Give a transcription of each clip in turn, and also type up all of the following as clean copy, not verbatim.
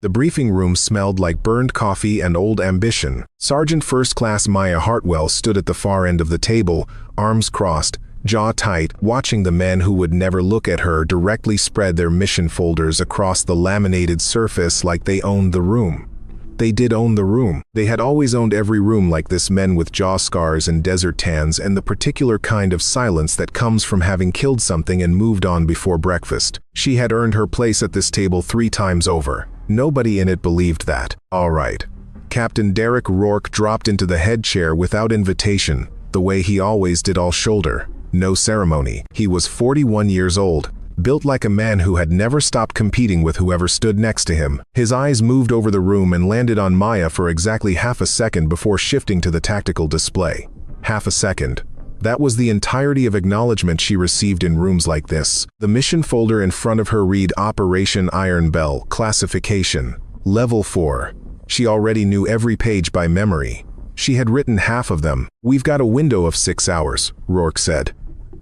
The briefing room smelled like burned coffee and old ambition. Sergeant First Class Maya Hartwell stood at the far end of the table, arms crossed, jaw tight, watching the men who would never look at her directly spread their mission folders across the laminated surface like they owned the room. They did own the room. They had always owned every room like this, men with jaw scars and desert tans and the particular kind of silence that comes from having killed something and moved on before breakfast. She had earned her place at this table 3 times over. Nobody in it believed that. All right. Captain Derek Rourke dropped into the head chair without invitation, the way he always did, all shoulder. No ceremony. He was 41 years old, built like a man who had never stopped competing with whoever stood next to him. His eyes moved over the room and landed on Maya for exactly half a second before shifting to the tactical display. Half a second. That was the entirety of acknowledgement she received in rooms like this. The mission folder in front of her read Operation Iron Bell, Classification, Level 4. She already knew every page by memory. She had written half of them. "We've got a window of 6 hours, Rourke said.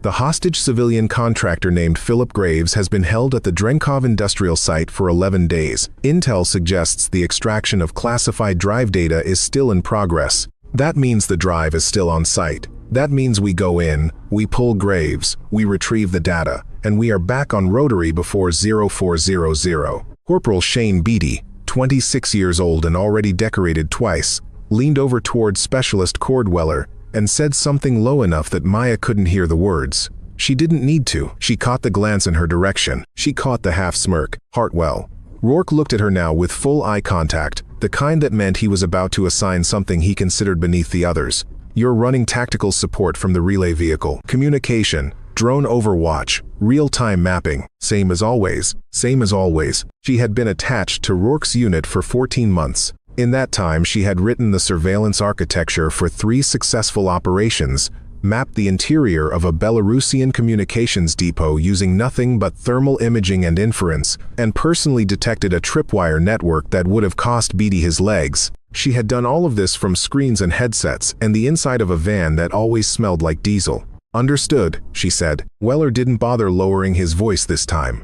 The hostage civilian contractor named Philip Graves has been held at the Drenkov industrial site for 11 days. Intel suggests the extraction of classified drive data is still in progress. That means the drive is still on site. That means we go in, we pull Graves, we retrieve the data, and we are back on rotary before 0400. Corporal Shane Beatty, 26 years old and already decorated twice, leaned over toward Specialist Cordweller and said something low enough that Maya couldn't hear the words. She didn't need to. She caught the glance in her direction. She caught the half-smirk. Hartwell. Rourke looked at her now with full eye contact, the kind that meant he was about to assign something he considered beneath the others. "You're running tactical support from the relay vehicle. Communication, drone overwatch, real-time mapping. Same as always. Same as always." She had been attached to Rourke's unit for 14 months. In that time, she had written the surveillance architecture for 3 successful operations, mapped the interior of a Belarusian communications depot using nothing but thermal imaging and inference, and personally detected a tripwire network that would have cost Beatty his legs. She had done all of this from screens and headsets and the inside of a van that always smelled like diesel. "Understood," she said. Weller didn't bother lowering his voice this time.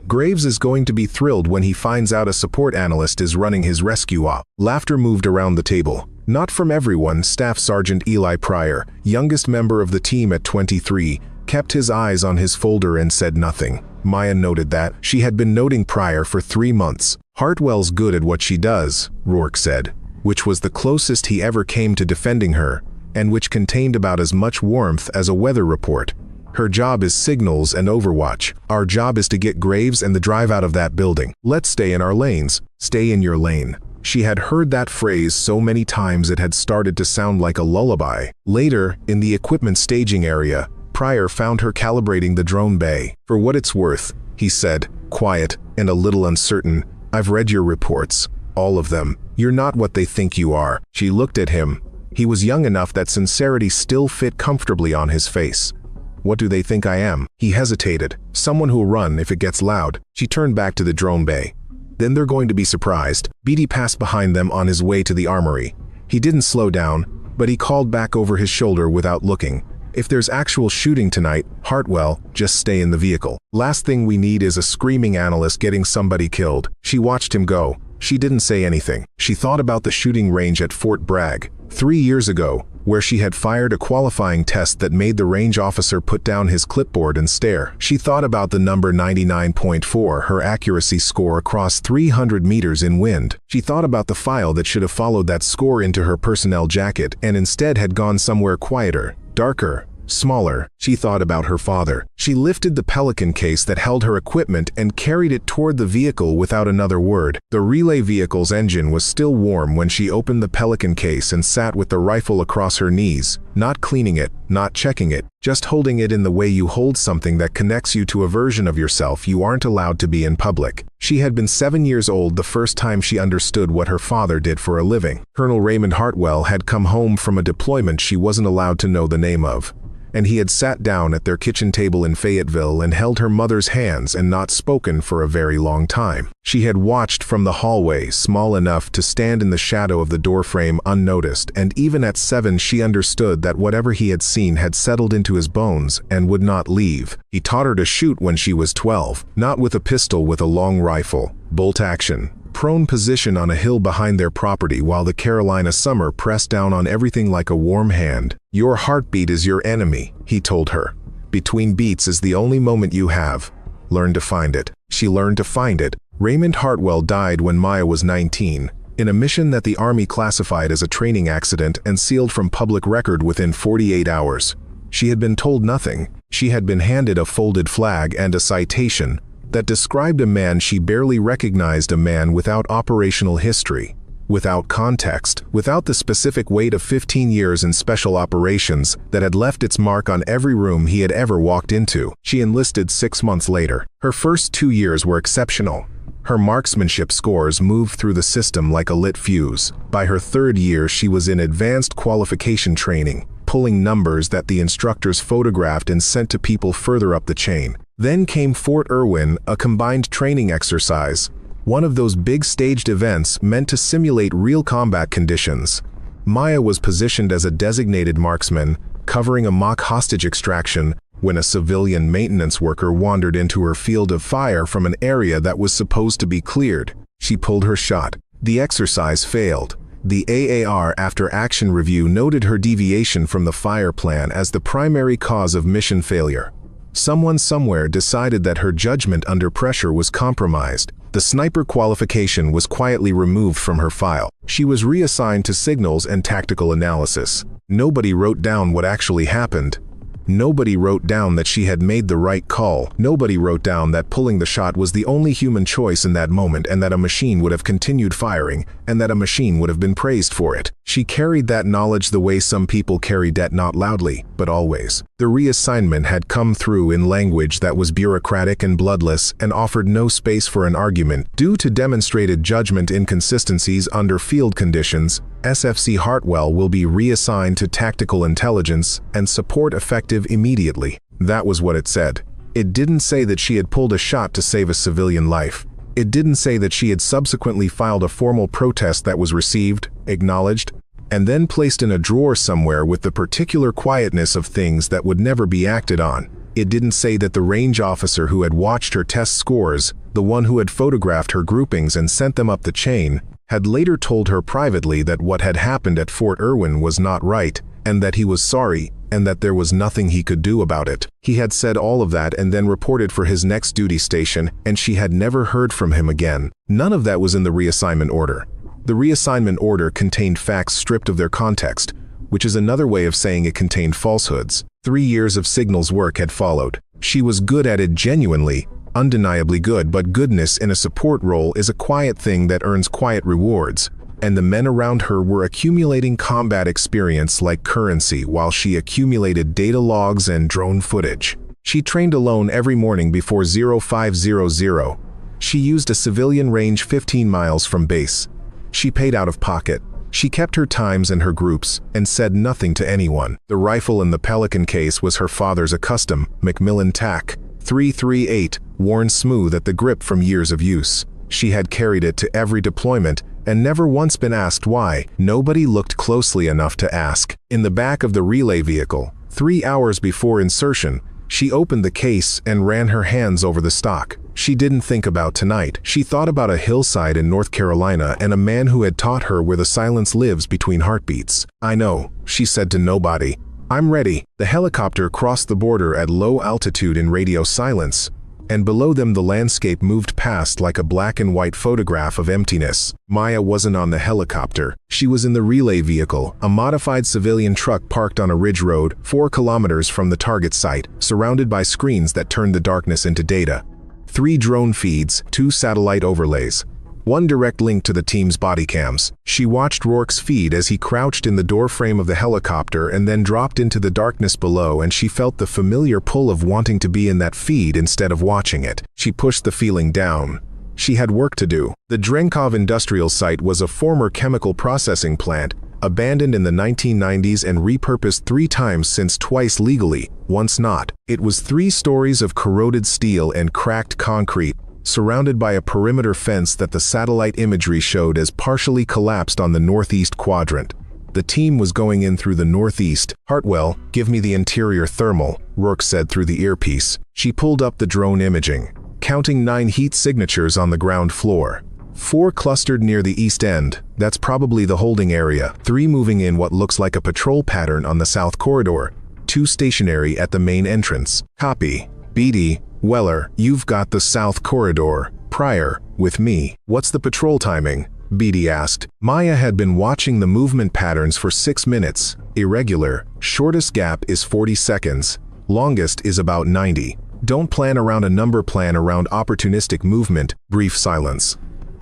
"Graves is going to be thrilled when he finds out a support analyst is running his rescue op." Laughter moved around the table. Not from everyone. Staff Sergeant Eli Pryor, youngest member of the team at 23, kept his eyes on his folder and said nothing. Maya noted that. She had been noting Pryor for 3 months. "Hartwell's good at what she does," Rourke said, which was the closest he ever came to defending her, and which contained about as much warmth as a weather report. "Her job is signals and overwatch. Our job is to get Graves and the drive out of that building. Let's stay in our lanes." Stay in your lane. She had heard that phrase so many times it had started to sound like a lullaby. Later, in the equipment staging area, Pryor found her calibrating the drone bay. "For what it's worth," he said, quiet and a little uncertain, "I've read your reports. All of them. You're not what they think you are." She looked at him. He was young enough that sincerity still fit comfortably on his face. "What do they think I am?" He hesitated. "Someone who'll run if it gets loud." She turned back to the drone bay. "Then they're going to be surprised." Beatty passed behind them on his way to the armory. He didn't slow down, but he called back over his shoulder without looking. "If there's actual shooting tonight, Hartwell, just stay in the vehicle. Last thing we need is a screaming analyst getting somebody killed." She watched him go. She didn't say anything. She thought about the shooting range at Fort Bragg, 3 years ago, where she had fired a qualifying test that made the range officer put down his clipboard and stare. She thought about the number 99.4, her accuracy score across 300 meters in wind. She thought about the file that should have followed that score into her personnel jacket and instead had gone somewhere quieter, darker, smaller. She thought about her father. She lifted the Pelican case that held her equipment and carried it toward the vehicle without another word. The relay vehicle's engine was still warm when she opened the Pelican case and sat with the rifle across her knees, not cleaning it, not checking it, just holding it in the way you hold something that connects you to a version of yourself you aren't allowed to be in public. She had been 7 years old the first time she understood what her father did for a living. Colonel Raymond Hartwell had come home from a deployment she wasn't allowed to know the name of, and he had sat down at their kitchen table in Fayetteville and held her mother's hands and not spoken for a very long time. She had watched from the hallway, small enough to stand in the shadow of the doorframe unnoticed, and even at 7 she understood that whatever he had seen had settled into his bones and would not leave. He taught her to shoot when she was 12, not with a pistol, with a long rifle, bolt action, prone position on a hill behind their property while the Carolina summer pressed down on everything like a warm hand. "Your heartbeat is your enemy," he told her. "Between beats is the only moment you have. Learn to find it." She learned to find it. Raymond Hartwell died when Maya was 19, in a mission that the Army classified as a training accident and sealed from public record within 48 hours. She had been told nothing. She had been handed a folded flag and a citation that described a man she barely recognized, a man without operational history, without context, without the specific weight of 15 years in special operations that had left its mark on every room he had ever walked into. She enlisted 6 months later. Her first 2 years were exceptional. Her marksmanship scores moved through the system like a lit fuse. By her 3rd year, she was in advanced qualification training, pulling numbers that the instructors photographed and sent to people further up the chain. Then came Fort Irwin, a combined training exercise, one of those big staged events meant to simulate real combat conditions. Maya was positioned as a designated marksman, covering a mock hostage extraction, when a civilian maintenance worker wandered into her field of fire from an area that was supposed to be cleared. She pulled her shot. The exercise failed. The AAR After Action Review noted her deviation from the fire plan as the primary cause of mission failure. Someone somewhere decided that her judgment under pressure was compromised. The sniper qualification was quietly removed from her file. She was reassigned to signals and tactical analysis. Nobody wrote down what actually happened. Nobody wrote down that she had made the right call. Nobody wrote down that pulling the shot was the only human choice in that moment, and that a machine would have continued firing, and that a machine would have been praised for it. She carried that knowledge the way some people carry debt, not loudly, but always. The reassignment had come through in language that was bureaucratic and bloodless and offered no space for an argument. Due to demonstrated judgment inconsistencies under field conditions, SFC Hartwell will be reassigned to tactical intelligence and support effective immediately. That was what it said. It didn't say that she had pulled a shot to save a civilian life. It didn't say that she had subsequently filed a formal protest that was received, acknowledged, and then placed in a drawer somewhere with the particular quietness of things that would never be acted on. It didn't say that the range officer who had watched her test scores, the one who had photographed her groupings and sent them up the chain, had later told her privately that what had happened at Fort Irwin was not right, and that he was sorry, and that there was nothing he could do about it. He had said all of that and then reported for his next duty station, and she had never heard from him again. None of that was in the reassignment order. The reassignment order contained facts stripped of their context, which is another way of saying it contained falsehoods. 3 years of signals work had followed. She was good at it, genuinely, undeniably good, but goodness in a support role is a quiet thing that earns quiet rewards, and the men around her were accumulating combat experience like currency while she accumulated data logs and drone footage. She trained alone every morning before 0500. She used a civilian range 15 miles from base. She paid out of pocket. She kept her times and her groups, and said nothing to anyone. The rifle in the Pelican case was her father's, a custom Macmillan TAC 338, worn smooth at the grip from years of use. She had carried it to every deployment and never once been asked why. Nobody looked closely enough to ask. In the back of the relay vehicle, 3 hours before insertion, she opened the case and ran her hands over the stock. She didn't think about tonight. She thought about a hillside in North Carolina and a man who had taught her where the silence lives between heartbeats. "I know," she said to nobody. "I'm ready." The helicopter crossed the border at low altitude in radio silence, and below them the landscape moved past like a black and white photograph of emptiness. Maya wasn't on the helicopter. She was in the relay vehicle, a modified civilian truck parked on a ridge road 4 kilometers from the target site, surrounded by screens that turned the darkness into data. 3 drone feeds, 2 satellite overlays, 1 direct link to the team's body cams. She watched Rourke's feed as he crouched in the doorframe of the helicopter and then dropped into the darkness below, and she felt the familiar pull of wanting to be in that feed instead of watching it. She pushed the feeling down. She had work to do. The Drenkov industrial site was a former chemical processing plant, abandoned in the 1990s and repurposed 3 times since, twice legally, once not. It was 3 stories of corroded steel and cracked concrete, surrounded by a perimeter fence that the satellite imagery showed as partially collapsed on the northeast quadrant. The team was going in through the northeast. "Hartwell, give me the interior thermal," Rourke said through the earpiece. She pulled up the drone imaging, counting 9 heat signatures on the ground floor. 4 clustered near the east end, that's probably the holding area, 3 moving in what looks like a patrol pattern on the south corridor, 2 stationary at the main entrance. Copy. Beatty, Weller, you've got the south corridor. Pryor, with me. What's the patrol timing? Beatty asked. Maya had been watching the movement patterns for 6 minutes. Irregular. Shortest gap is 40 seconds. Longest is about 90. Don't plan around a number, plan around opportunistic movement. Brief silence.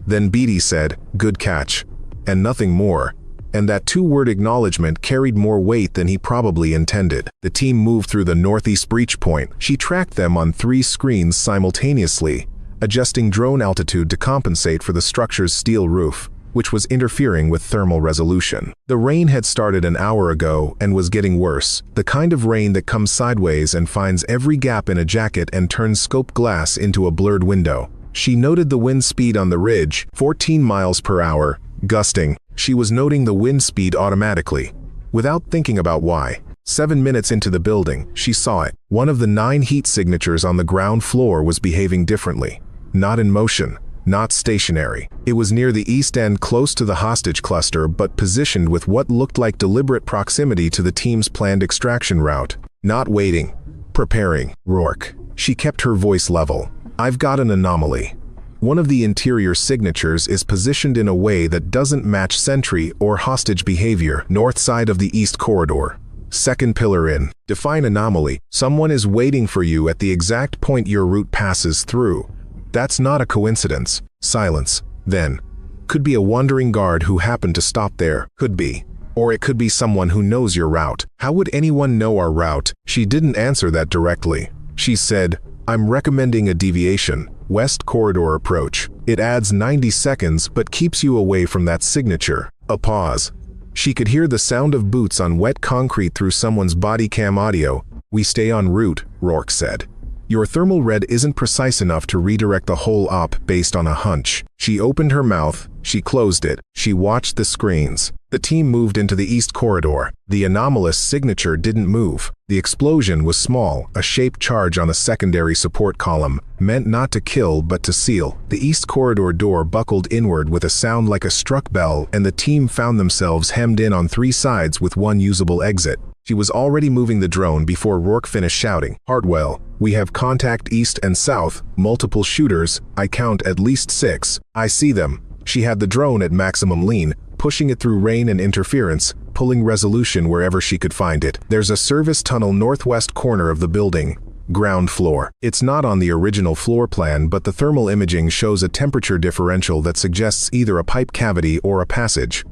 Then Beatty said, good catch. And nothing more. And that 2-word acknowledgement carried more weight than he probably intended. The team moved through the northeast breach point. She tracked them on 3 screens simultaneously, adjusting drone altitude to compensate for the structure's steel roof, which was interfering with thermal resolution. The rain had started an hour ago and was getting worse, the kind of rain that comes sideways and finds every gap in a jacket and turns scope glass into a blurred window. She noted the wind speed on the ridge, 14 miles per hour, gusting. She was noting the wind speed automatically, without thinking about why. 7 minutes into the building, she saw it. One of the 9 heat signatures on the ground floor was behaving differently. Not in motion, not stationary. It was near the east end, close to the hostage cluster, but positioned with what looked like deliberate proximity to the team's planned extraction route. Not waiting. Preparing. Rourke. She kept her voice level. I've got an anomaly. One of the interior signatures is positioned in a way that doesn't match sentry or hostage behavior. North side of the east corridor. Second pillar in. Define anomaly. Someone is waiting for you at the exact point your route passes through. That's not a coincidence. Silence. Then. Could be a wandering guard who happened to stop there. Could be. Or it could be someone who knows your route. How would anyone know our route? She didn't answer that directly. She said, I'm recommending a deviation. West corridor approach. It adds 90 seconds but keeps you away from that signature. A pause. She could hear the sound of boots on wet concrete through someone's body cam audio. We stay en route, Rourke said. Your thermal read isn't precise enough to redirect the whole op based on a hunch. She opened her mouth, she closed it, she watched the screens. The team moved into the east corridor. The anomalous signature didn't move. The explosion was small, a shaped charge on a secondary support column, meant not to kill but to seal. The east corridor door buckled inward with a sound like a struck bell, and the team found themselves hemmed in on 3 sides with one usable exit. She was already moving the drone before Rourke finished shouting, Hartwell, we have contact east and south, multiple shooters, I count at least 6. I see them. She had the drone at maximum lean, pushing it through rain and interference, pulling resolution wherever she could find it. There's a service tunnel northwest corner of the building. Ground floor. It's not on the original floor plan, but the thermal imaging shows a temperature differential that suggests either a pipe cavity or a passage.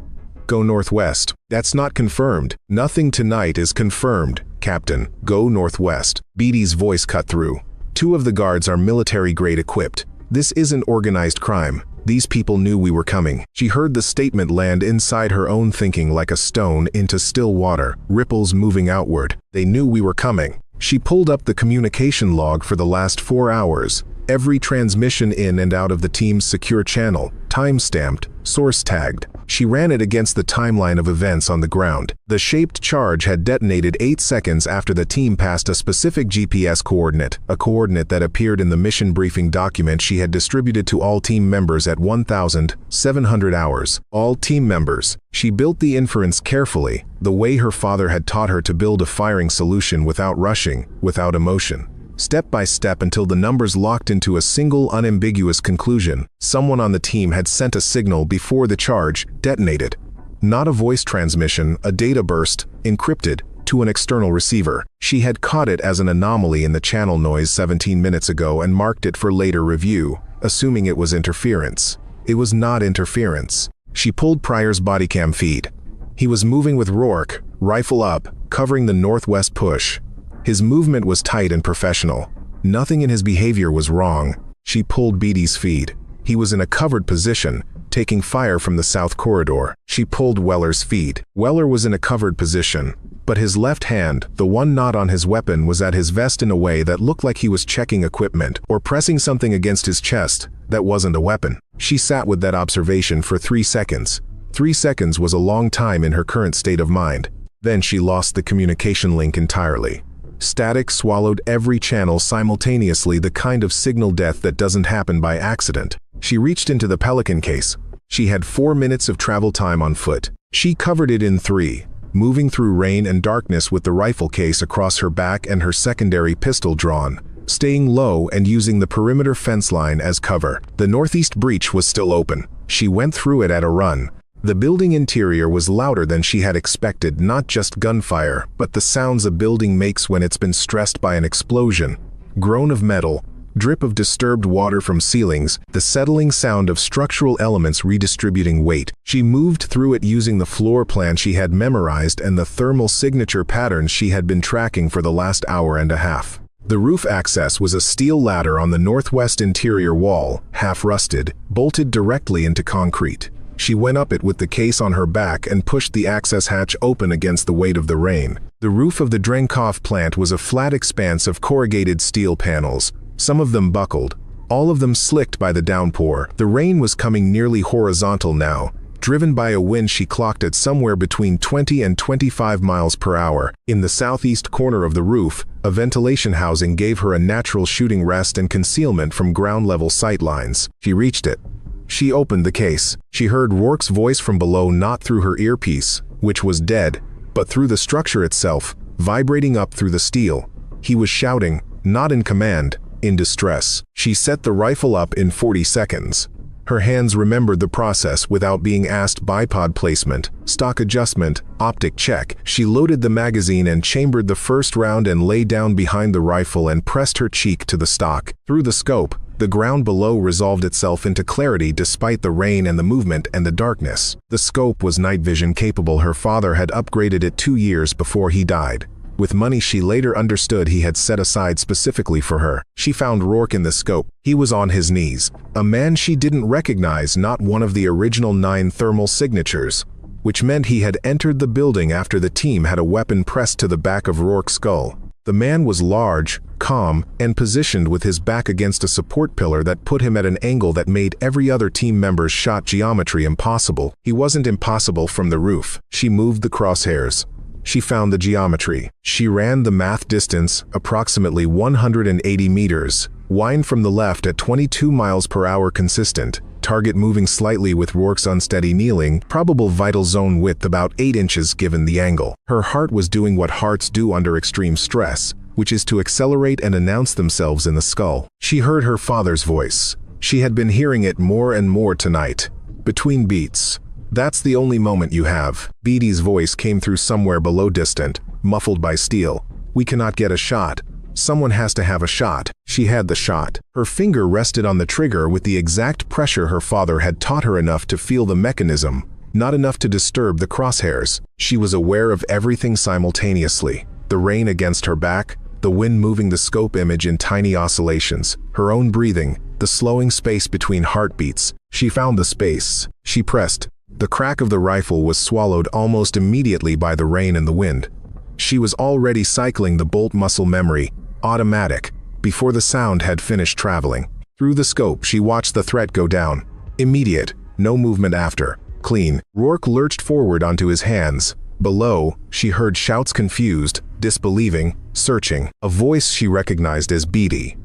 Go northwest. That's not confirmed. Nothing tonight is confirmed, Captain. Go northwest. Beatty's voice cut through. 2 of the guards are military-grade equipped. This isn't organized crime. These people knew we were coming. She heard the statement land inside her own thinking like a stone into still water, ripples moving outward. They knew we were coming. She pulled up the communication log for the last 4 hours. Every transmission in and out of the team's secure channel, time-stamped, source-tagged. She ran it against the timeline of events on the ground. The shaped charge had detonated 8 seconds after the team passed a specific GPS coordinate, a coordinate that appeared in the mission briefing document she had distributed to all team members at 1,700 hours. All team members. She built the inference carefully, the way her father had taught her to build a firing solution without rushing, without emotion. Step by step until the numbers locked into a single unambiguous conclusion. Someone on the team had sent a signal before the charge detonated. Not a voice transmission, a data burst, encrypted, to an external receiver. She had caught it as an anomaly in the channel noise 17 minutes ago and marked it for later review, assuming it was interference. It was not interference. She pulled Pryor's bodycam feed. He was moving with Rourke, rifle up, covering the northwest push. His movement was tight and professional. Nothing in his behavior was wrong. She pulled Beatty's feed. He was in a covered position, taking fire from the south corridor. She pulled Weller's feed. Weller was in a covered position, but his left hand, the one not on his weapon, was at his vest in a way that looked like he was checking equipment or pressing something against his chest that wasn't a weapon. She sat with that observation for 3 seconds. 3 seconds was a long time in her current state of mind. Then she lost the communication link entirely. Static swallowed every channel simultaneously, the kind of signal death that doesn't happen by accident. She reached into the Pelican case. She had 4 minutes of travel time on foot. She covered it in 3, moving through rain and darkness with the rifle case across her back and her secondary pistol drawn, staying low and using the perimeter fence line as cover. The northeast breach was still open. She went through it at a run. The building interior was louder than she had expected, not just gunfire, but the sounds a building makes when it's been stressed by an explosion. Groan of metal, drip of disturbed water from ceilings, the settling sound of structural elements redistributing weight. She moved through it using the floor plan she had memorized and the thermal signature patterns she had been tracking for the last hour and a half. The roof access was a steel ladder on the northwest interior wall, half rusted, bolted directly into concrete. She went up it with the case on her back and pushed the access hatch open against the weight of the rain. The roof of the Drenkov plant was a flat expanse of corrugated steel panels, some of them buckled, all of them slicked by the downpour. The rain was coming nearly horizontal now, driven by a wind she clocked at somewhere between 20 and 25 miles per hour. In the southeast corner of the roof, a ventilation housing gave her a natural shooting rest and concealment from ground-level sight lines. She reached it. She opened the case. She heard Rourke's voice from below, not through her earpiece, which was dead, but through the structure itself, vibrating up through the steel. He was shouting, not in command, in distress. She set the rifle up in 40 seconds. Her hands remembered the process without being asked. Bipod placement, stock adjustment, optic check. She loaded the magazine and chambered the first round and lay down behind the rifle and pressed her cheek to the stock. Through the scope, the ground below resolved itself into clarity despite the rain and the movement and the darkness. The scope was night vision capable. Her father had upgraded it 2 years before he died. With money she later understood he had set aside specifically for her. She found Rourke in the scope. He was on his knees. A man she didn't recognize, not one of the original 9 thermal signatures, which meant he had entered the building after the team had a weapon pressed to the back of Rourke's skull. The man was large, calm, and positioned with his back against a support pillar that put him at an angle that made every other team member's shot geometry impossible. He wasn't impossible from the roof. She moved the crosshairs. She found the geometry. She ran the math distance, approximately 180 meters. Wind from the left at 22 miles per hour consistent. Target moving slightly with Rourke's unsteady kneeling. Probable vital zone width about 8 inches given the angle. Her heart was doing what hearts do under extreme stress, which is to accelerate and announce themselves in the skull. She heard her father's voice. She had been hearing it more and more tonight. Between beats. That's the only moment you have. Beatty's voice came through somewhere below, distant, muffled by steel. We cannot get a shot. Someone has to have a shot. She had the shot. Her finger rested on the trigger with the exact pressure her father had taught her, enough to feel the mechanism, not enough to disturb the crosshairs. She was aware of everything simultaneously. The rain against her back, the wind moving the scope image in tiny oscillations, her own breathing, the slowing space between heartbeats. She found the space. She pressed. The crack of the rifle was swallowed almost immediately by the rain and the wind. She was already cycling the bolt muscle memory, automatic, before the sound had finished traveling. Through the scope she watched the threat go down. Immediate, no movement after. Clean. Rourke lurched forward onto his hands. Below, she heard shouts, confused, disbelieving, searching. A voice she recognized as Beatty.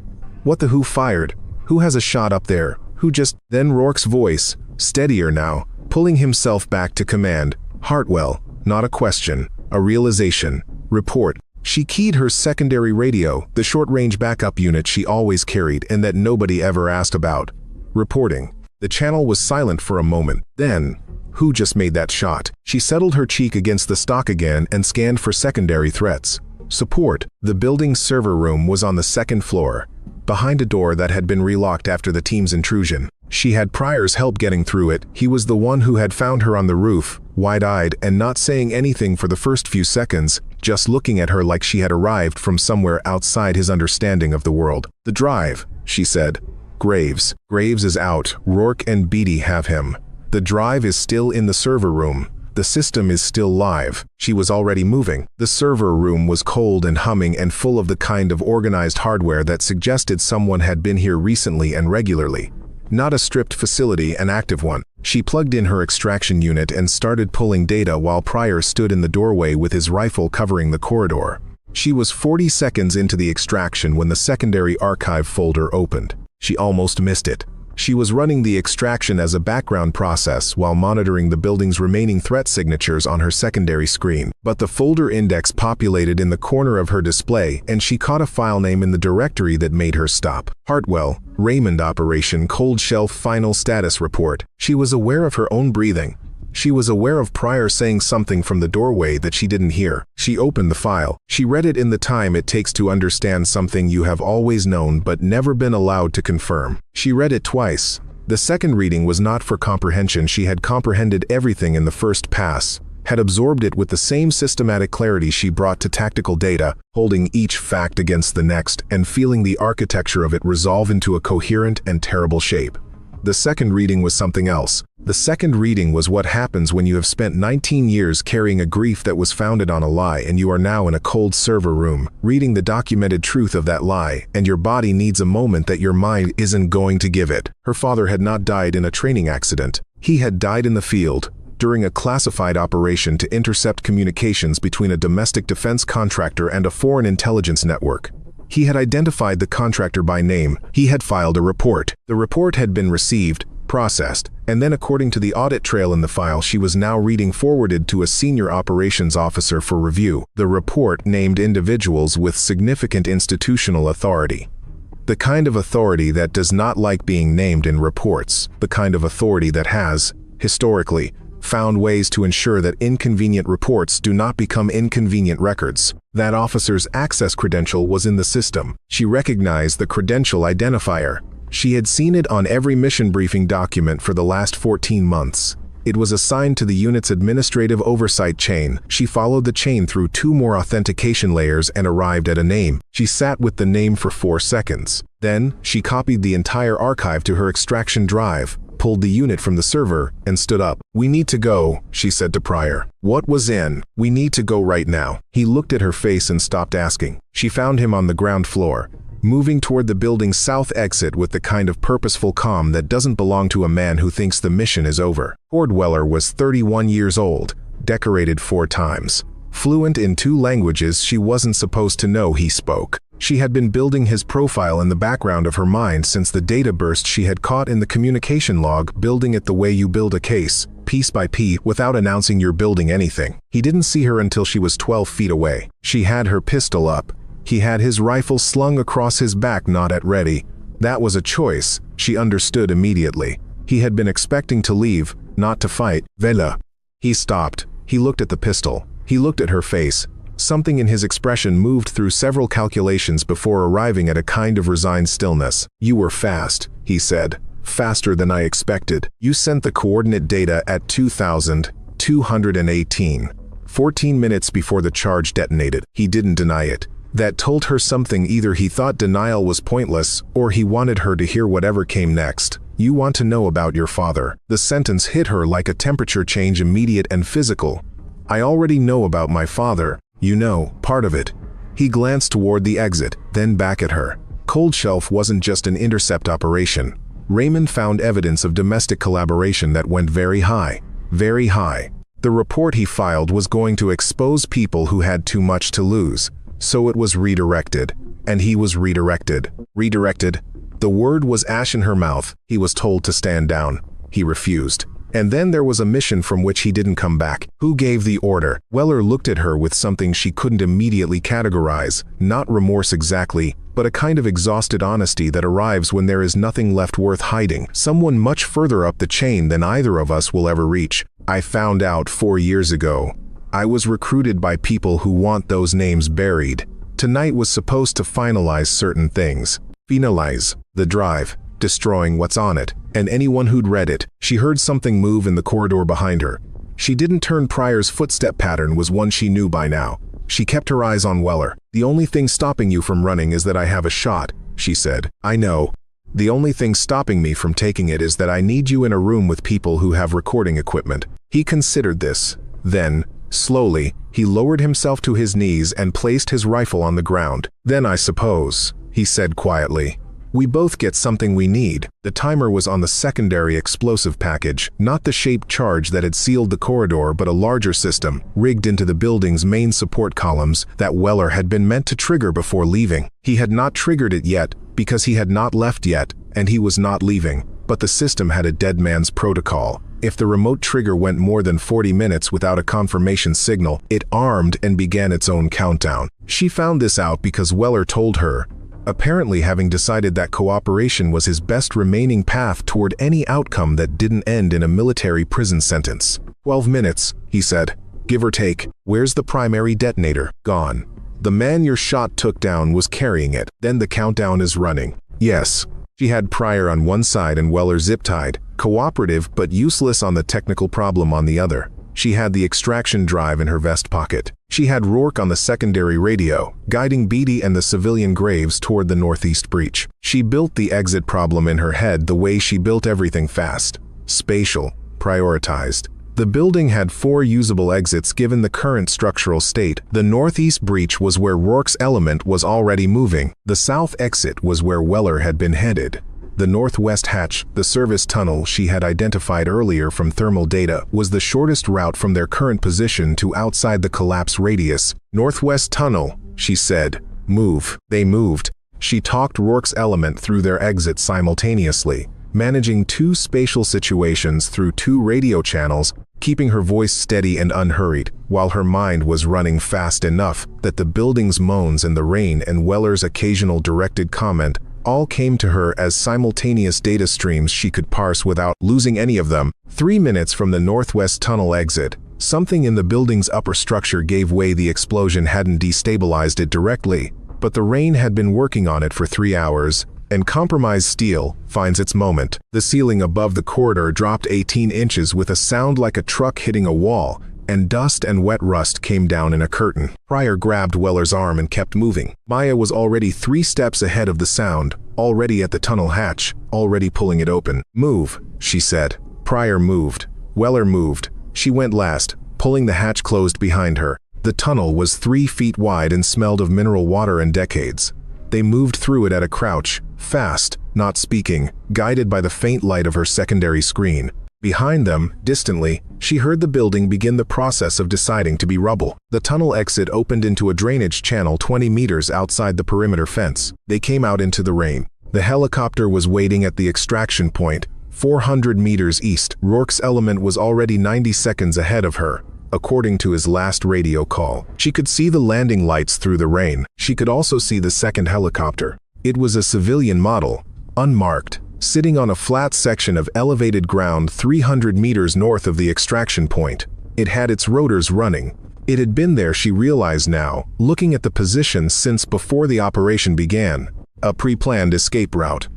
What the who fired? Who has a shot up there? Who just... Then Rourke's voice, steadier now, pulling himself back to command. Hartwell, not a question, a realization. Report. She keyed her secondary radio, the short-range backup unit she always carried and that nobody ever asked about. Reporting. The channel was silent for a moment. Then, who just made that shot? She settled her cheek against the stock again and scanned for secondary threats. Support. The building's server room was on the 2nd floor, behind a door that had been relocked after the team's intrusion. She had Pryor's help getting through it. He was the one who had found her on the roof, wide-eyed and not saying anything for the first few seconds, just looking at her like she had arrived from somewhere outside his understanding of the world. The drive, she said. Graves. Graves is out. Rourke and Beatty have him. The drive is still in the server room. The system is still live. She was already moving. The server room was cold and humming and full of the kind of organized hardware that suggested someone had been here recently and regularly. Not a stripped facility, an active one. She plugged in her extraction unit and started pulling data while Pryor stood in the doorway with his rifle covering the corridor. She was 40 seconds into the extraction when the secondary archive folder opened. She almost missed it. She was running the extraction as a background process while monitoring the building's remaining threat signatures on her secondary screen. But the folder index populated in the corner of her display, and she caught a file name in the directory that made her stop. Hartwell, Raymond Operation Cold Shelf Final Status Report. She was aware of her own breathing. She was aware of Pryor saying something from the doorway that she didn't hear. She opened the file. She read it in the time it takes to understand something you have always known but never been allowed to confirm. She read it twice. The second reading was not for comprehension. She had comprehended everything in the first pass, had absorbed it with the same systematic clarity she brought to tactical data, holding each fact against the next and feeling the architecture of it resolve into a coherent and terrible shape. The second reading was something else. The second reading was what happens when you have spent 19 years carrying a grief that was founded on a lie, and you are now in a cold server room, reading the documented truth of that lie, and your body needs a moment that your mind isn't going to give it. Her father had not died in a training accident. He had died in the field, during a classified operation to intercept communications between a domestic defense contractor and a foreign intelligence network. He had identified the contractor by name. He had filed a report. The report had been received, processed, and then according to the audit trail in the file she was now reading forwarded to a senior operations officer for review. The report named individuals with significant institutional authority. The kind of authority that does not like being named in reports. The kind of authority that has, historically, found ways to ensure that inconvenient reports do not become inconvenient records. That officer's access credential was in the system. She recognized the credential identifier. She had seen it on every mission briefing document for the last 14 months. It was assigned to the unit's administrative oversight chain. She followed the chain through 2 more authentication layers and arrived at a name. She sat with the name for 4 seconds. Then, she copied the entire archive to her extraction drive, pulled the unit from the server, and stood up. "We need to go," she said to Pryor. "What was in? We need to go right now." He looked at her face and stopped asking. She found him on the ground floor, moving toward the building's south exit with the kind of purposeful calm that doesn't belong to a man who thinks the mission is over. Cord Weller was 31 years old, decorated 4 times. Fluent in 2 languages she wasn't supposed to know he spoke. She had been building his profile in the background of her mind since the data burst she had caught in the communication log, building it the way you build a case, piece by piece, without announcing you're building anything. He didn't see her until she was 12 feet away. She had her pistol up. He had his rifle slung across his back, not at ready. That was a choice, she understood immediately. He had been expecting to leave, not to fight. Vela. He stopped. He looked at the pistol. He looked at her face. Something in his expression moved through several calculations before arriving at a kind of resigned stillness. "You were fast," he said. "Faster than I expected. You sent the coordinate data at 2,218. 14 minutes before the charge detonated." He didn't deny it. That told her something. Either he thought denial was pointless, or he wanted her to hear whatever came next. "You want to know about your father." The sentence hit her like a temperature change, immediate and physical. "I already know about my father. You know, part of it." He glanced toward the exit, then back at her. Cold Shelf wasn't just an intercept operation. Raymond found evidence of domestic collaboration that went very high. Very high. The report he filed was going to expose people who had too much to lose. So it was redirected. And he was redirected. Redirected. The word was ash in her mouth. He was told to stand down. He refused. And then there was a mission from which he didn't come back. Who gave the order? Weller looked at her with something she couldn't immediately categorize. Not remorse exactly, but a kind of exhausted honesty that arrives when there is nothing left worth hiding. Someone much further up the chain than either of us will ever reach. "I found out 4 years ago. I was recruited by people who want those names buried. Tonight was supposed to finalize certain things. Finalize the drive, destroying what's on it, and anyone who'd read it." She heard something move in the corridor behind her. She didn't turn. Pryor's footstep pattern was one she knew by now. She kept her eyes on Weller. "The only thing stopping you from running is that I have a shot," she said. "I know. The only thing stopping me from taking it is that I need you in a room with people who have recording equipment." He considered this. Then, slowly, he lowered himself to his knees and placed his rifle on the ground. "Then I suppose," he said quietly, "we both get something we need." The timer was on the secondary explosive package, not the shaped charge that had sealed the corridor, but a larger system, rigged into the building's main support columns, that Weller had been meant to trigger before leaving. He had not triggered it yet, because he had not left yet, and he was not leaving. but the system had a dead man's protocol. If the remote trigger went more than 40 minutes without a confirmation signal, it armed and began its own countdown. She found this out because Weller told her, apparently having decided that cooperation was his best remaining path toward any outcome that didn't end in a military prison sentence. 12 minutes, he said, give or take. Where's the primary detonator? Gone. The man your shot took down was carrying it. Then the countdown is running. Yes. She had Pryor on one side and Weller zip-tied, cooperative but useless on the technical problem on the other. She had the extraction drive in her vest pocket. She had Rourke on the secondary radio, guiding Beatty and the civilian Graves toward the northeast breach. She built the exit problem in her head the way she built everything fast. Spatial, prioritized. The building had 4 usable exits given the current structural state. The northeast breach was where Rourke's element was already moving. The south exit was where Weller had been headed. The northwest hatch, the service tunnel she had identified earlier from thermal data, was the shortest route from their current position to outside the collapse radius. Northwest tunnel, she said. Move. They moved. She talked Rourke's element through their exits simultaneously, managing 2 spatial situations through 2 radio channels, keeping her voice steady and unhurried, while her mind was running fast enough that the building's moans and the rain and Weller's occasional directed comment all came to her as simultaneous data streams she could parse without losing any of them. 3 minutes from the northwest tunnel exit, something in the building's upper structure gave way. The explosion hadn't destabilized it directly, but the rain had been working on it for 3 hours, and compromised steel finds its moment. The ceiling above the corridor dropped 18 inches with a sound like a truck hitting a wall, and dust and wet rust came down in a curtain. Pryor grabbed Weller's arm and kept moving. Maya was already 3 steps ahead of the sound, already at the tunnel hatch, already pulling it open. Move, she said. Pryor moved. Weller moved. She went last, pulling the hatch closed behind her. The tunnel was 3 feet wide and smelled of mineral water and decades. They moved through it at a crouch, fast, not speaking, guided by the faint light of her secondary screen. Behind them, distantly, she heard the building begin the process of deciding to be rubble. The tunnel exit opened into a drainage channel 20 meters outside the perimeter fence. They came out into the rain. The helicopter was waiting at the extraction point, 400 meters east. Rourke's element was already 90 seconds ahead of her, according to his last radio call. She could see the landing lights through the rain. She could also see the second helicopter. It was a civilian model, unmarked, sitting on a flat section of elevated ground 300 meters north of the extraction point. It had its rotors running. It had been there, she realized now, looking at the position since before the operation began. A pre-planned escape route.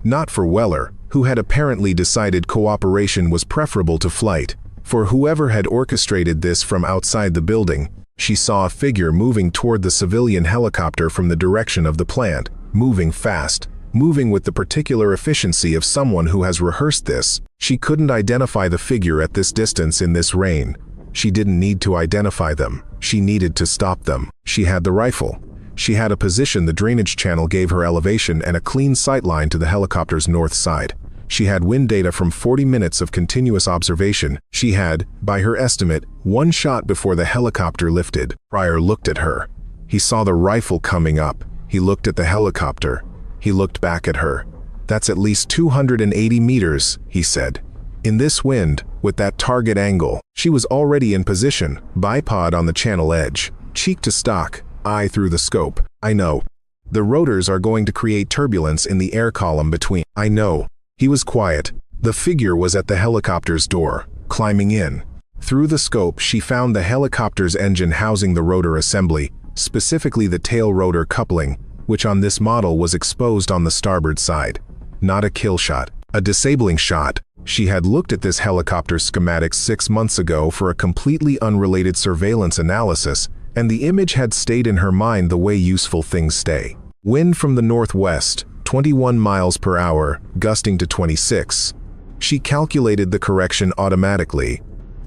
Not for Weller, who had apparently decided cooperation was preferable to flight. For whoever had orchestrated this from outside the building, she saw a figure moving toward the civilian helicopter from the direction of the plant, moving fast, moving with the particular efficiency of someone who has rehearsed this. She couldn't identify the figure at this distance in this rain. She didn't need to identify them. She needed to stop them. She had the rifle. She had a position. The drainage channel gave her elevation and a clean sightline to the helicopter's north side. She had wind data from 40 minutes of continuous observation. She had, by her estimate, 1 shot before the helicopter lifted. Pryor looked at her. He saw the rifle coming up. He looked at the helicopter. He looked back at her. That's at least 280 meters, he said. In this wind, with that target angle, she was already in position, bipod on the channel edge, cheek to stock, eye through the scope. I know. The rotors are going to create turbulence in the air column between. I know. He was quiet. The figure was at the helicopter's door, climbing in. Through the scope, she found the helicopter's engine housing the rotor assembly, specifically the tail rotor coupling, which on this model was exposed on the starboard side. Not a kill shot, a disabling shot. She had looked at this helicopter's schematics 6 months ago for a completely unrelated surveillance analysis, and the image had stayed in her mind the way useful things stay. Wind from the northwest, 21 miles per hour, gusting to 26. She calculated the correction automatically.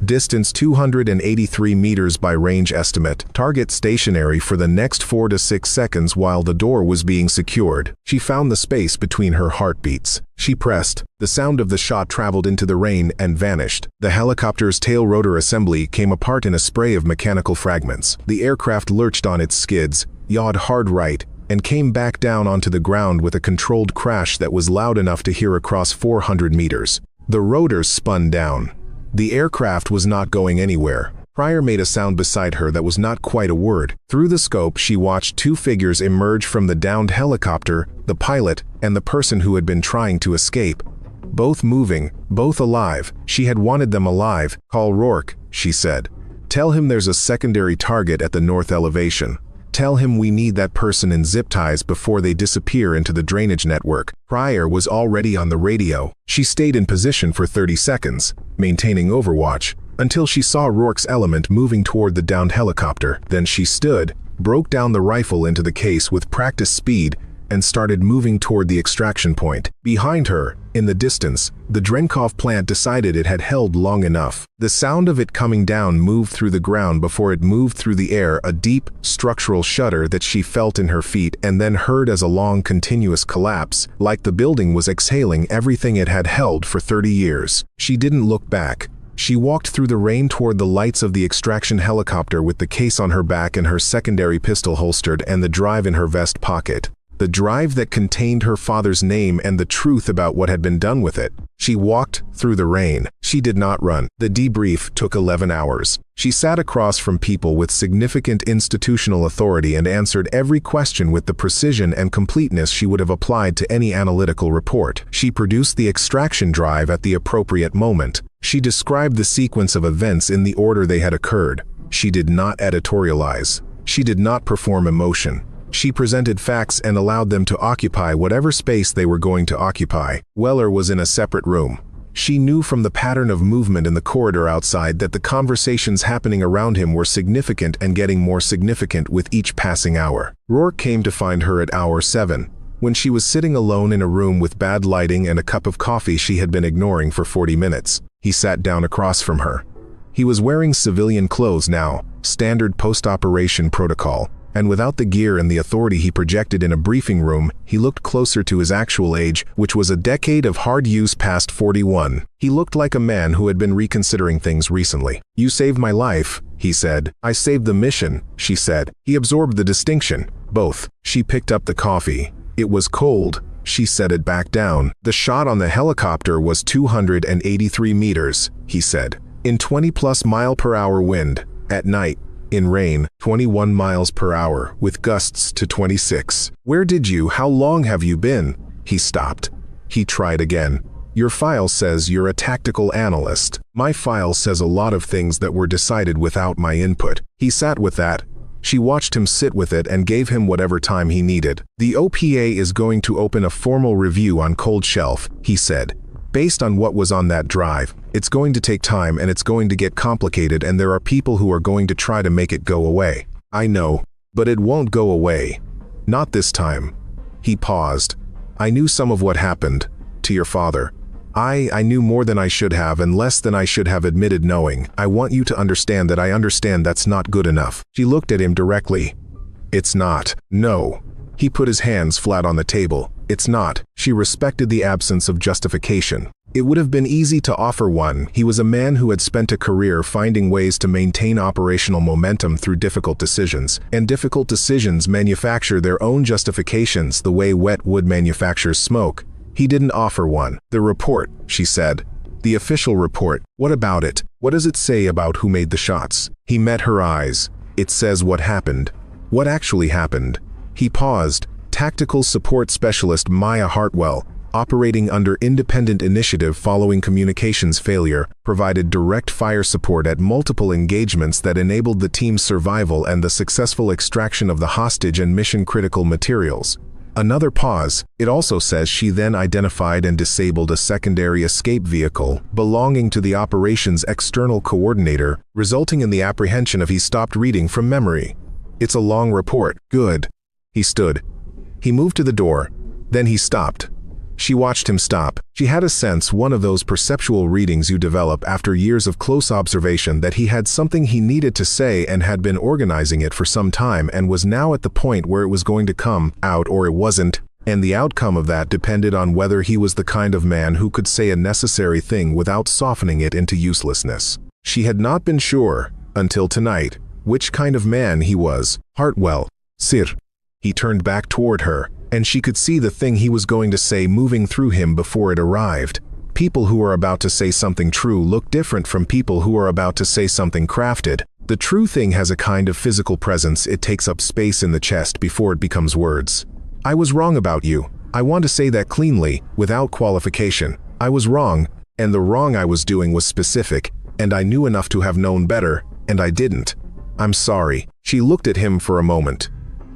Distance 283 meters by range estimate. Target stationary for the next 4 to 6 seconds while the door was being secured. She found the space between her heartbeats. She pressed. The sound of the shot traveled into the rain and vanished. The helicopter's tail rotor assembly came apart in a spray of mechanical fragments. The aircraft lurched on its skids, yawed hard right, and came back down onto the ground with a controlled crash that was loud enough to hear across 400 meters. The rotors spun down. The aircraft was not going anywhere. Pryor made a sound beside her that was not quite a word. Through the scope, she watched two figures emerge from the downed helicopter, the pilot and the person who had been trying to escape. Both moving, both alive. She had wanted them alive. "Call Rourke," she said. "Tell him there's a secondary target at the north elevation. Tell him we need that person in zip ties before they disappear into the drainage network." Pryor was already on the radio. She stayed in position for 30 seconds, maintaining overwatch, until she saw Rourke's element moving toward the downed helicopter. Then she stood, broke down the rifle into the case with practiced speed, and started moving toward the extraction point. Behind her, in the distance, the Drenkov plant decided it had held long enough. The sound of it coming down moved through the ground before it moved through the air, a deep, structural shudder that she felt in her feet and then heard as a long, continuous collapse, like the building was exhaling everything it had held for 30 years. She didn't look back. She walked through the rain toward the lights of the extraction helicopter with the case on her back and her secondary pistol holstered and the drive in her vest pocket. The drive that contained her father's name and the truth about what had been done with it. She walked through the rain. She did not run. The debrief took 11 hours. She sat across from people with significant institutional authority and answered every question with the precision and completeness she would have applied to any analytical report. She produced the extraction drive at the appropriate moment. She described the sequence of events in the order they had occurred. She did not editorialize. She did not perform emotion. She presented facts and allowed them to occupy whatever space they were going to occupy. Weller was in a separate room. She knew from the pattern of movement in the corridor outside that the conversations happening around him were significant and getting more significant with each passing hour. Rourke came to find her at hour 7, when she was sitting alone in a room with bad lighting and a cup of coffee she had been ignoring for 40 minutes. He sat down across from her. He was wearing civilian clothes now, standard post-operation protocol. And without the gear and the authority he projected in a briefing room, he looked closer to his actual age, which was a decade of hard use past 41. He looked like a man who had been reconsidering things recently. "You saved my life," he said. "I saved the mission," she said. He absorbed the distinction. Both. She picked up the coffee. It was cold. She set it back down. "The shot on the helicopter was 283 meters, he said. In 20+ mile-per-hour wind, at night. In rain, 21 miles per hour, with gusts to 26. How long have you been?" He stopped. He tried again. "Your file says you're a tactical analyst. My file says a lot of things that were decided without my input." He sat with that. She watched him sit with it and gave him whatever time he needed. "The OPA is going to open a formal review on Cold Shelf," he said. "Based on what was on that drive, it's going to take time and it's going to get complicated and there are people who are going to try to make it go away. I know, but it won't go away. Not this time." He paused. "I knew some of what happened to your father. I knew more than I should have and less than I should have admitted knowing. I want you to understand that I understand that's not good enough." She looked at him directly. "It's not. No." He put his hands flat on the table. "It's not." She respected the absence of justification. It would have been easy to offer one. He was a man who had spent a career finding ways to maintain operational momentum through difficult decisions, and difficult decisions manufacture their own justifications the way wet wood manufactures smoke. He didn't offer one. "The report," she said. "The official report. What about it? What does it say about who made the shots?" He met her eyes. "It says what happened. What actually happened." He paused. "Tactical support specialist Maya Hartwell, operating under independent initiative following communications failure, provided direct fire support at multiple engagements that enabled the team's survival and the successful extraction of the hostage and mission-critical materials." Another pause. "It also says she then identified and disabled a secondary escape vehicle belonging to the operations external coordinator, resulting in the apprehension of." He stopped reading from memory. "It's a long report." "Good." He stood. He moved to the door. Then he stopped. She watched him stop. She had a sense, one of those perceptual readings you develop after years of close observation, that he had something he needed to say and had been organizing it for some time and was now at the point where it was going to come out or it wasn't, and the outcome of that depended on whether he was the kind of man who could say a necessary thing without softening it into uselessness. She had not been sure, until tonight, which kind of man he was. "Hartwell, sir." He turned back toward her, and she could see the thing he was going to say moving through him before it arrived. People who are about to say something true look different from people who are about to say something crafted. The true thing has a kind of physical presence. It takes up space in the chest before it becomes words. I was wrong about you. I want to say that cleanly, without qualification. I was wrong, and the wrong I was doing was specific, and I knew enough to have known better, and I didn't. I'm sorry. She looked at him for a moment.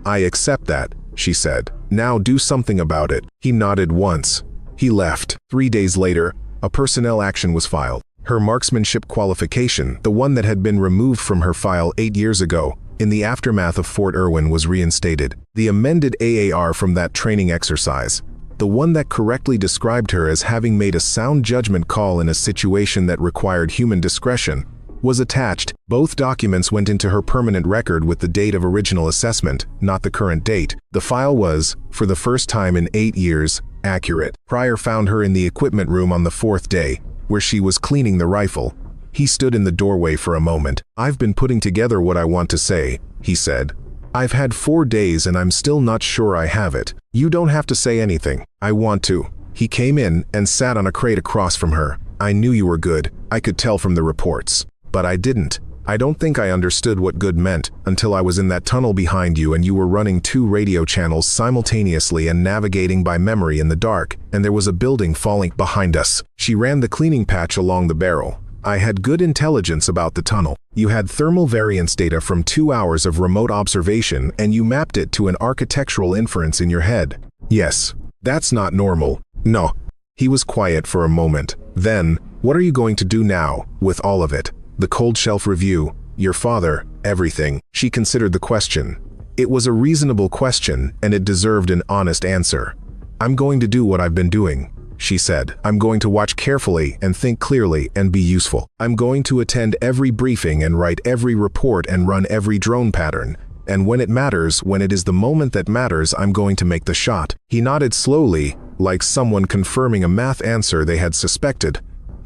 I accept that, she said. Now do something about it. He nodded once. He left. 3 days later, a personnel action was filed. Her marksmanship qualification, the one that had been removed from her file 8 years ago, in the aftermath of Fort Irwin, was reinstated. The amended AAR from that training exercise, the one that correctly described her as having made a sound judgment call in a situation that required human discretion, was attached. Both documents went into her permanent record with the date of original assessment, not the current date. The file was, for the first time in 8 years, accurate. Pryor found her in the equipment room on the 4th day, where she was cleaning the rifle. He stood in the doorway for a moment. I've been putting together what I want to say, he said. I've had 4 days and I'm still not sure I have it. You don't have to say anything. I want to. He came in and sat on a crate across from her. I knew you were good. I could tell from the reports. But I didn't. I don't think I understood what good meant until I was in that tunnel behind you and you were running 2 radio channels simultaneously and navigating by memory in the dark, and there was a building falling behind us. She ran the cleaning patch along the barrel. I had good intelligence about the tunnel. You had thermal variance data from 2 hours of remote observation and you mapped it to an architectural inference in your head. Yes. That's not normal. No. He was quiet for a moment. Then, what are you going to do now, with all of it? The cold shelf review, your father, everything. She considered the question. It was a reasonable question, and it deserved an honest answer. I'm going to do what I've been doing, she said. I'm going to watch carefully and think clearly and be useful. I'm going to attend every briefing and write every report and run every drone pattern. And when it matters, when it is the moment that matters, I'm going to make the shot. He nodded slowly, like someone confirming a math answer they had suspected.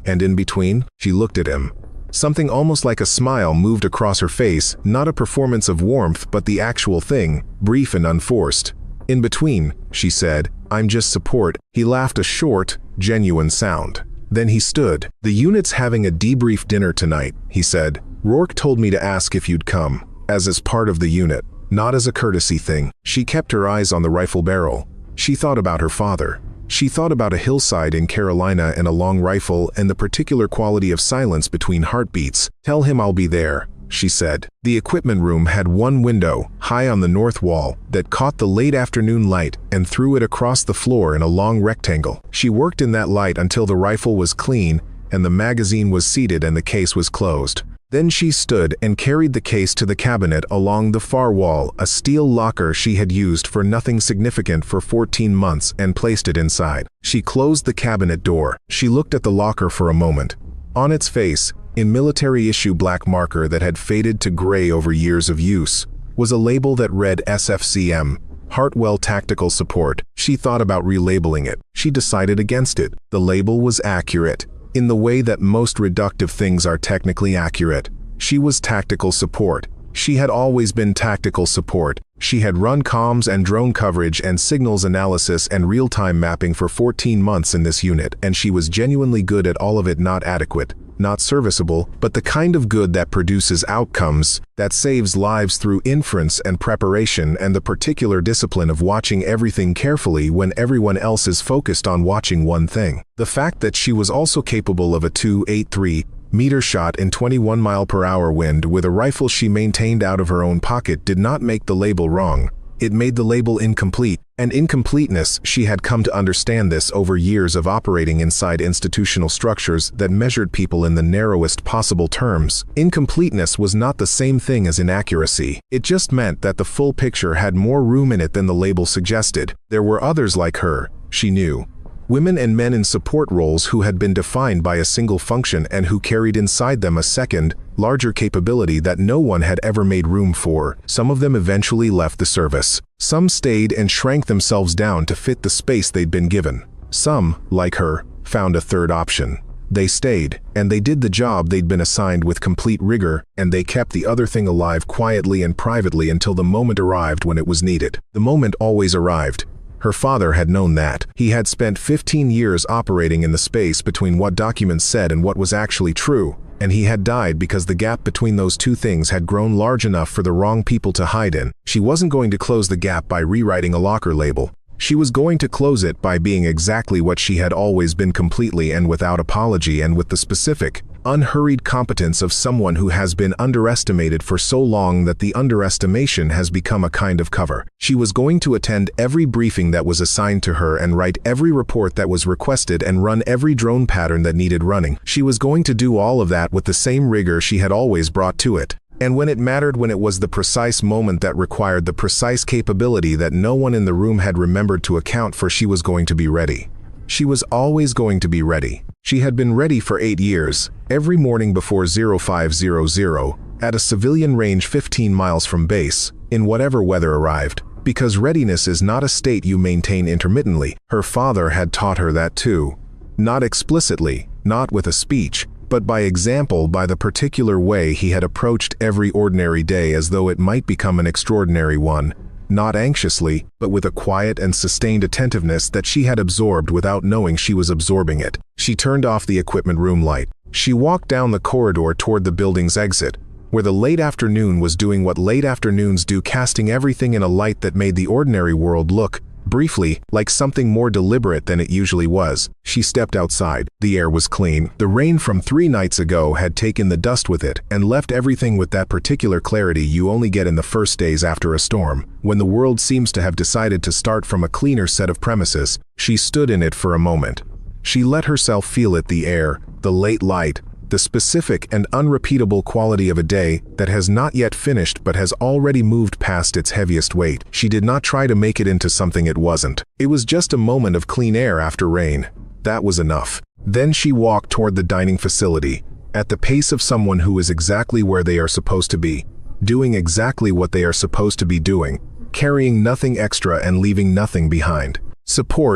And in between, she looked at him. Something almost like a smile moved across her face, not a performance of warmth but the actual thing, brief and unforced. In between, she said, I'm just support. He laughed a short, genuine sound. Then he stood. The unit's having a debrief dinner tonight, he said. Rourke told me to ask if you'd come, as part of the unit, not as a courtesy thing. She kept her eyes on the rifle barrel. She thought about her father. She thought about a hillside in Carolina and a long rifle and the particular quality of silence between heartbeats. Tell him I'll be there, she said. The equipment room had one window, high on the north wall, that caught the late afternoon light and threw it across the floor in a long rectangle. She worked in that light until the rifle was clean and the magazine was seated and the case was closed. Then she stood and carried the case to the cabinet along the far wall, a steel locker she had used for nothing significant for 14 months, and placed it inside. She closed the cabinet door. She looked at the locker for a moment. On its face, in military-issue black marker that had faded to gray over years of use, was a label that read SFCM, Hartwell Tactical Support. She thought about relabeling it. She decided against it. The label was accurate. In the way that most reductive things are technically accurate. She was tactical support. She had always been tactical support. She had run comms and drone coverage and signals analysis and real-time mapping for 14 months in this unit, and she was genuinely good at all of it. Not adequate, not serviceable, but the kind of good that produces outcomes, that saves lives through inference and preparation and the particular discipline of watching everything carefully when everyone else is focused on watching one thing. The fact that she was also capable of a 283-meter shot in 21-mile-per-hour wind with a rifle she maintained out of her own pocket did not make the label wrong. It made the label incomplete, and incompleteness, she had come to understand this over years of operating inside institutional structures that measured people in the narrowest possible terms. Incompleteness was not the same thing as inaccuracy. It just meant that the full picture had more room in it than the label suggested. There were others like her, she knew. Women and men in support roles who had been defined by a single function and who carried inside them a second, larger capability that no one had ever made room for. Some of them eventually left the service. Some stayed and shrank themselves down to fit the space they'd been given. Some, like her, found a third option. They stayed, and they did the job they'd been assigned with complete rigor, and they kept the other thing alive quietly and privately until the moment arrived when it was needed. The moment always arrived. Her father had known that. He had spent 15 years operating in the space between what documents said and what was actually true, and he had died because the gap between those two things had grown large enough for the wrong people to hide in. She wasn't going to close the gap by rewriting a locker label. She was going to close it by being exactly what she had always been, completely and without apology, and with the specific, unhurried competence of someone who has been underestimated for so long that the underestimation has become a kind of cover. She was going to attend every briefing that was assigned to her and write every report that was requested and run every drone pattern that needed running. She was going to do all of that with the same rigor she had always brought to it. And when it mattered, when it was the precise moment that required the precise capability that no one in the room had remembered to account for, she was going to be ready. She was always going to be ready. She had been ready for 8 years, every morning before 0500, at a civilian range 15 miles from base, in whatever weather arrived. Because readiness is not a state you maintain intermittently. Her father had taught her that too. Not explicitly, not with a speech, but by example, by the particular way he had approached every ordinary day as though it might become an extraordinary one, not anxiously, but with a quiet and sustained attentiveness that she had absorbed without knowing she was absorbing it. She turned off the equipment room light. She walked down the corridor toward the building's exit, where the late afternoon was doing what late afternoons do, casting everything in a light that made the ordinary world look, briefly, like something more deliberate than it usually was. She stepped outside. The air was clean. The rain from 3 nights ago had taken the dust with it and left everything with that particular clarity you only get in the first days after a storm, when the world seems to have decided to start from a cleaner set of premises. She stood in it for a moment. She let herself feel it, the air, the late light, the specific and unrepeatable quality of a day that has not yet finished but has already moved past its heaviest weight. She did not try to make it into something it wasn't. It was just a moment of clean air after rain. That was enough. Then she walked toward the dining facility, at the pace of someone who is exactly where they are supposed to be, doing exactly what they are supposed to be doing, carrying nothing extra and leaving nothing behind. Support